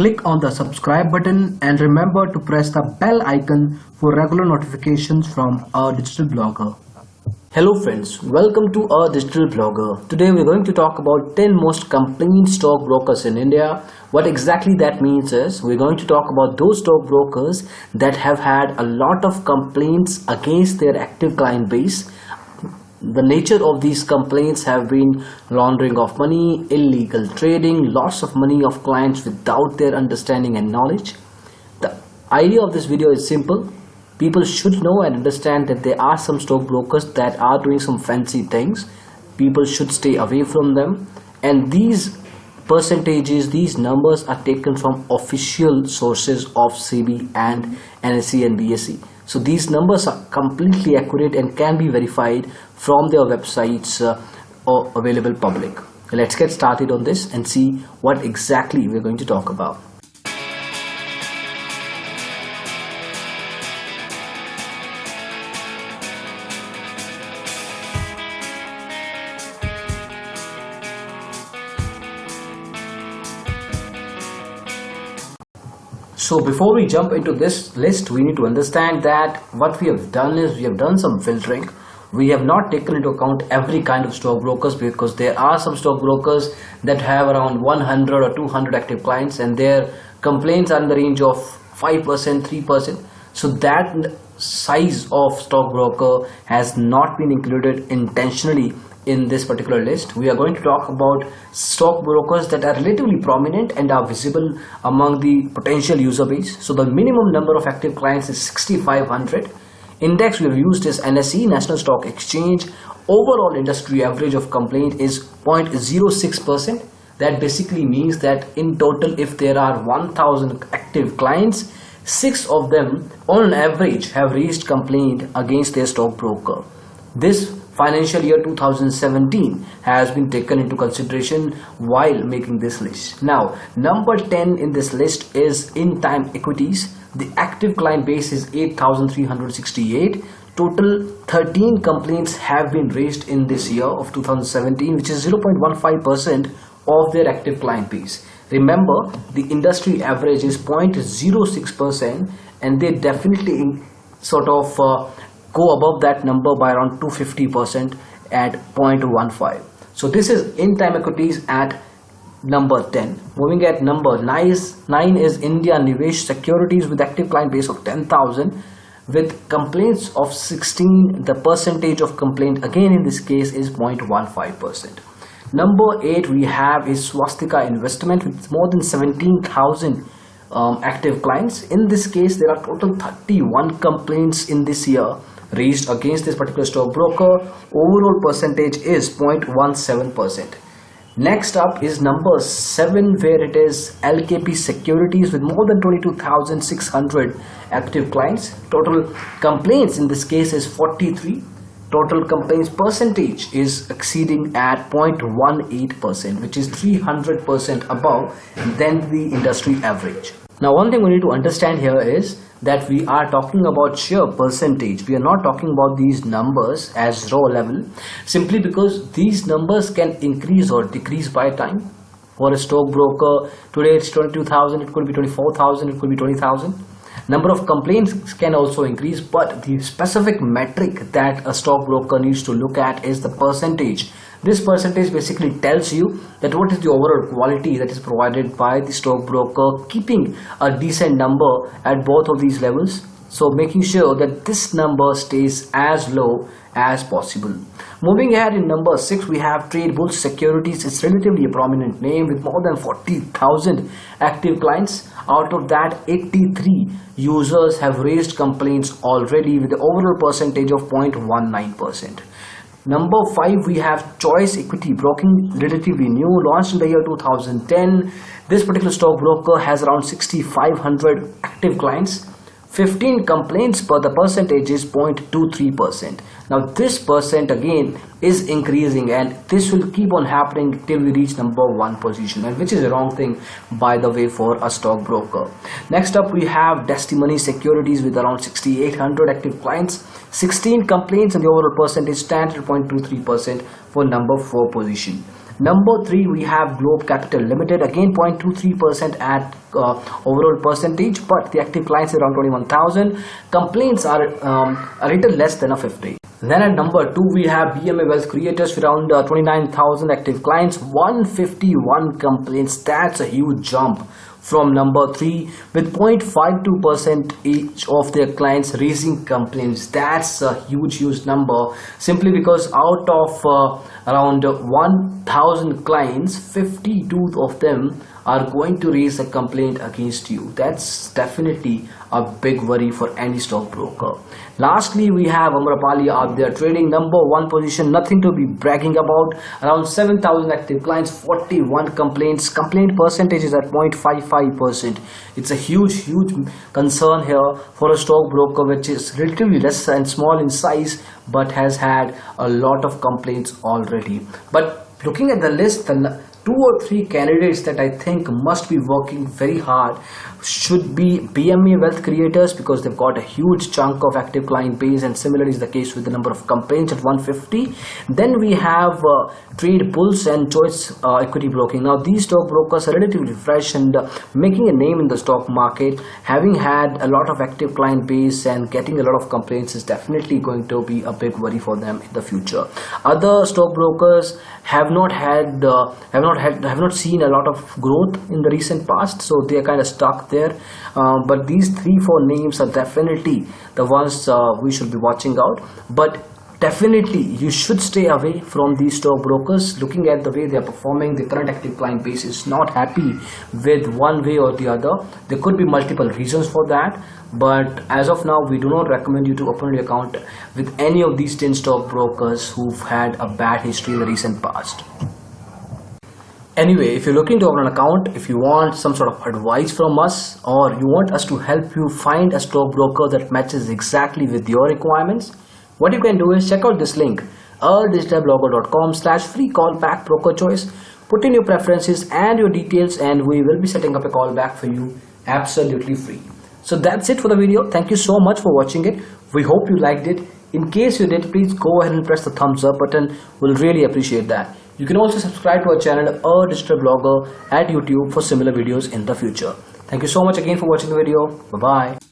click on the subscribe button and remember to press the bell icon for regular notifications from our digital blogger. Hello friends, welcome to our digital blogger. Today we're going to talk about 10 most complaint stockbrokers in India. What exactly that means is we're going to talk about those stockbrokers that have had a lot of complaints against their active client base. The nature of these complaints have been laundering of money, illegal trading, loss of money of clients without their understanding and knowledge. The idea of this video is simple. People should know and understand that there are some stockbrokers that are doing some fancy things. People should stay away from them. And these percentages, these numbers are taken from official sources of SEBI and NSE and BSE. So these numbers are completely accurate and can be verified from their websites or available public. Let's get started on this and see what exactly we're going to talk about. So before we jump into this list, we need to understand that what we have done is we have done some filtering. We have not taken into account every kind of stockbrokers because there are some stockbrokers that have around 100 or 200 active clients and their complaints are in the range of 5%, 3%. So that size of stockbroker has not been included intentionally in this particular list. We are going to talk about stockbrokers that are relatively prominent and are visible among the potential user base. So the minimum number of active clients is 6,500. Index we have used is NSE, National Stock Exchange. Overall industry average of complaint is 0.06%. That basically means that in total, if there are 1,000 active clients, 6 of them on average have raised complaint against their stockbroker. This financial year 2017 has been taken into consideration while making this list. Now, number 10 in this list is in-time equities. The active client base is 8,368. Total 13 complaints have been raised in this year of 2017, which is 0.15% of their active client base. Remember, the industry average is 0.06%, and they definitely sort of go above that number by around 250% at 0.15. So this is in-time equities at number 10. Moving at number 9 is India Nivesh Securities with active client base of 10,000 with complaints of 16. The percentage of complaint again in this case is 0.15%. Number 8 we have is Swastika Investment with more than 17,000 active clients. In this case there are total 31 complaints in this year raised against this particular stockbroker. Overall percentage is 0.17%. Next up is number 7, where it is LKP Securities with more than 22,600 active clients. Total complaints in this case is 43. Total complaints percentage is exceeding at 0.18%, which is 300% above than the industry average. Now, one thing we need to understand here is that we are talking about sheer percentage. We are not talking about these numbers as raw level, simply because these numbers can increase or decrease by time. For a stockbroker, today it's 22,000, it could be 24,000, it could be 20,000. Number of complaints can also increase, but the specific metric that a stockbroker needs to look at is the percentage. This percentage basically tells you that what is the overall quality that is provided by the stockbroker, keeping a decent number at both of these levels. So making sure that this number stays as low as possible. Moving ahead, in number 6 we have Trade Bulls Securities. It's relatively a prominent name with more than 40,000 active clients. Out of that, 83 users have raised complaints already with the overall percentage of 0.19%. Number 5 we have Choice Equity Broking, relatively new, launched in the year 2010. This particular stockbroker has around 6,500 active clients. 15 complaints, but the percentage is 0.23%. Now this percent again is increasing, and this will keep on happening till we reach number 1 position, and which is a wrong thing by the way for a stockbroker. Next up we have Destimony Securities with around 6,800 active clients. 16 complaints, and the overall percentage stands at 0.23% for number 4 position. Number 3 we have Globe Capital Limited, again 0.23% at overall percentage, but the active clients are around 21,000. Complaints are a little less than a 50. Then at number 2 we have BMA Wealth Creators with around 29,000 active clients, 151 complaints. That's a huge jump from number 3 with 0.52% each of their clients raising complaints. That's a huge number, simply because out of around 1,000 clients, 52 of them are going to raise a complaint against you. That's definitely a big worry for any stockbroker. Lastly, we have Amrapali out there trading number 1 position, nothing to be bragging about. Around 7,000 active clients, 41 complaints. Complaint percentage is at 0.55%. It's a huge concern here for a stockbroker which is relatively less and small in size, but has had a lot of complaints already. But looking at the list, the 2 or 3 candidates that I think must be working very hard should be BMA Wealth Creators, because they've got a huge chunk of active client base, and similarly is the case with the number of complaints at 150. Then we have Trade Pulse and Choice Equity Broking. Now these stockbrokers are relatively fresh and making a name in the stock market. Having had a lot of active client base and getting a lot of complaints is definitely going to be a big worry for them in the future. Other stockbrokers have not seen a lot of growth in the recent past, so they are kind of stuck there. But these 3-4 names are definitely the ones we should be watching out. But definitely you should stay away from these stockbrokers. Looking at the way they are performing, the current active client base is not happy with one way or the other. There could be multiple reasons for that, but as of now we do not recommend you to open your account with any of these 10 stockbrokers who've had a bad history in the recent past. Anyway, if you're looking to open an account, if you want some sort of advice from us, or you want us to help you find a stockbroker that matches exactly with your requirements, what you can do is check out this link, digitalblogger.com/free callback broker choice. Put in your preferences and your details, and we will be setting up a callback for you absolutely free. So that's it for the video. Thank you so much for watching it. We hope you liked it. In case you did, please go ahead and press the thumbs up button. We'll really appreciate that. You can also subscribe to our channel, A Digital Blogger, at YouTube for similar videos in the future. Thank you so much again for watching the video. Bye-bye.